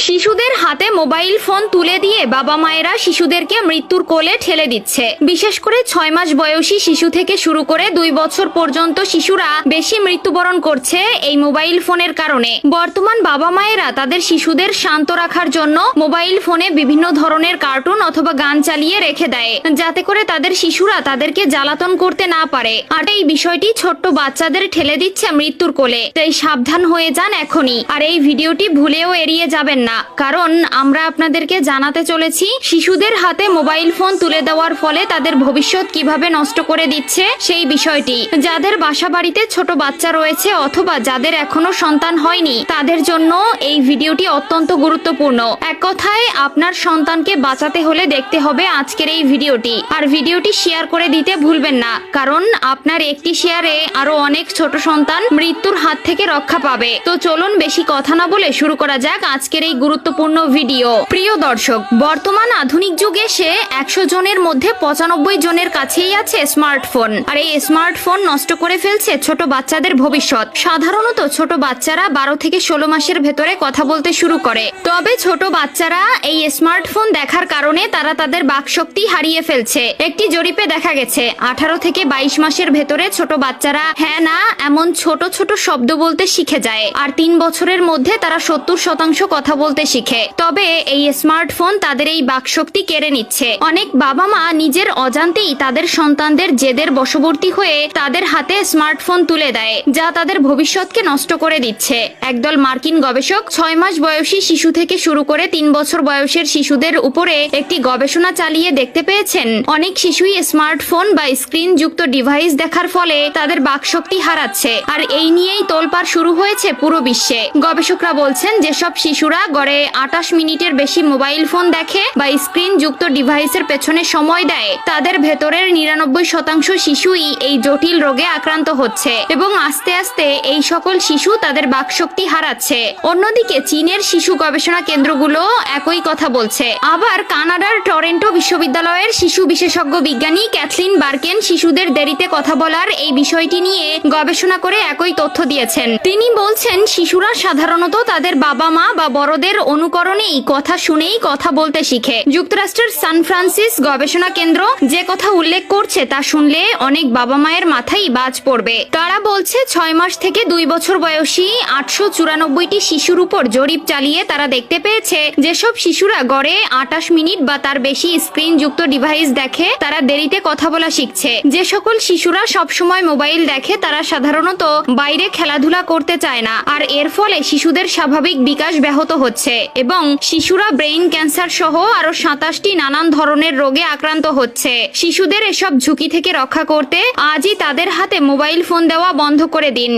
শিশুদের হাতে mobile phone তুলে দিয়ে বাবা মায়েরা শিশুদেরকে মৃত্যুর কোলে ঠেলে দিচ্ছে। বিশেষ করে 6 মাস বয়সী শিশু থেকে শুরু করে 2 বছর পর্যন্ত শিশুরা বেশি মৃত্যুবরণ করছে এই মোবাইল ফোনের কারণে। বর্তমান বাবা মায়েরা তাদের শিশুদের শান্ত রাখার জন্য মোবাইল ফোনে বিভিন্ন ধরনের কার্টুন অথবা গান চালিয়ে রেখে দেয়, যাতে করে তাদের শিশুরা তাদেরকে জ্বালাতন করতে না পারে। আর এই বিষয়টি ছোট্ট বাচ্চাদের ঠেলে দিচ্ছে মৃত্যুর কোলে। তাই সাবধান হয়ে যান এখনই। আর এই ভিডিওটি ভুলেও এড়িয়ে যাবেন না, কারণ আমরা আপনাদেরকে জানাতে চলেছি শিশুদের হাতে মোবাইল ফোন তুলে দেওয়ার ফলে তাদের ভবিষ্যৎ কিভাবে নষ্ট করে দিচ্ছে সেই বিষয়টি। যাদের বাসা বাড়িতে ছোট বাচ্চা রয়েছে অথবা যাদের এখনো সন্তান হয়নি, তাদের জন্য এই ভিডিওটি অত্যন্ত গুরুত্বপূর্ণ। এক কথায় আপনার সন্তানকে বাঁচাতে হলে দেখতে হবে আজকের এই ভিডিওটি। আর ভিডিওটি শেয়ার করে দিতে ভুলবেন না, কারণ আপনার একটি শেয়ারে আরো অনেক ছোট সন্তান মৃত্যুর হাত থেকে রক্ষা পাবে। তো চলুন বেশি কথা না বলে শুরু করা যাক আজকের এই গুরুত্বপূর্ণ ভিডিও। প্রিয় দর্শক, বর্তমান আধুনিক যুগে এসে 100 জনের মধ্যে 95 জনের কাছেই আছে স্মার্টফোন। আর এই স্মার্টফোন নষ্ট করে ফেলছে ছোট বাচ্চাদের ভবিষ্যৎ। সাধারণত ছোট বাচ্চারা 12 থেকে 16 মাসের ভেতরে কথা বলতে শুরু করে। তবে ছোট বাচ্চারা এই স্মার্টফোন দেখার কারণে তারা তাদের বাকশক্তি হারিয়ে ফেলছে। একটি জরিপে দেখা গেছে 18 থেকে 22 মাসের ভেতরে ছোট বাচ্চারা হ্যাঁ না এমন ছোট ছোট শব্দ বলতে শিখে যায়। আর 3 বছরের মধ্যে তারা 70% কথা বলতে শিখে। তবে এই স্মার্টফোন তাদের এই বাকশক্তি কেড়ে নিচ্ছে। অনেক বাবা মা নিজের অজান্তেই তাদের সন্তানদের জেদের বশবর্তী হয়ে তাদের হাতে স্মার্টফোন তুলে দেয়, যা তাদের ভবিষ্যৎকে নষ্ট করে দিচ্ছে। একদল মার্কিন গবেষক 6 মাস বয়সী শিশু থেকে শুরু করে 3 বছর বয়সের শিশুদের উপরে একটি গবেষণা চালিয়ে দেখতে পেয়েছেন অনেক শিশুই স্মার্টফোন বা স্ক্রিন যুক্ত ডিভাইস দেখার ফলে তাদের বাকশক্তি হারাচ্ছে। আর এই নিয়েই তোলপাড় শুরু হয়েছে পুরো বিশ্বে। গবেষকরা বলছেন যেসব শিশুরা গড়ে 28 মিনিটের বেশি মোবাইল ফোন দেখে বা স্ক্রিন যুক্ত ডিভাইসের পেছনে সময় দেয়, তাদের ভেতরের 99% শিশুই এই জটিল রোগে আক্রান্ত হচ্ছে এবং আস্তে আস্তে এই সকল শিশু তাদের বাকশক্তি হারাচ্ছে। অন্যদিকে চীনের শিশু গবেষণা কেন্দ্রগুলো একই কথা বলছে। আবার কানাডার টরেন্টো বিশ্ববিদ্যালয়ের শিশু বিশেষজ্ঞ বিজ্ঞানী ক্যাথলিন বার্কেন শিশুদের দেরিতে কথা বলার এই বিষয়টি নিয়ে গবেষণা করে একই তথ্য দিয়েছেন। তিনি বলছেন শিশুরা সাধারণত তাদের বাবা মা বা বড়দের অনুকরণেই কথা শুনেই কথা বলতে শিখে। যুক্তরাষ্ট্রের সান ফ্রান্সিস গবেষণা কেন্দ্র যে কথা উল্লেখ করছে তা শুনলে অনেক বাবা মায়ের মাথায় বাজ পড়বে। তারা বলছে 6 মাস থেকে 2 বছর বয়সী 894টি শিশুর উপর জরিপ চালিয়ে তারা দেখতে পেয়েছে যেসব শিশুরা গড়ে 28 মিনিট বা তার বেশি স্ক্রিন যুক্ত ডিভাইস দেখে তারা দেরিতে কথা বলা শিখছে। যে সকল শিশুরা সবসময় মোবাইল দেখে তারা সাধারণত বাইরে খেলাধুলা করতে চায় না। আর এর ফলে শিশুদের স্বাভাবিক বিকাশ ব্যাহত হচ্ছে এবং শিশুরা ব্রেইন ক্যান্সার সহ আরো 27টি নানান ধরনের রোগে আক্রান্ত হচ্ছে। শিশুদের এসব ঝুঁকি থেকে রক্ষা করতে আজই তাদের হাতে মোবাইল ফোন দেওয়া বন্ধ করে দিন।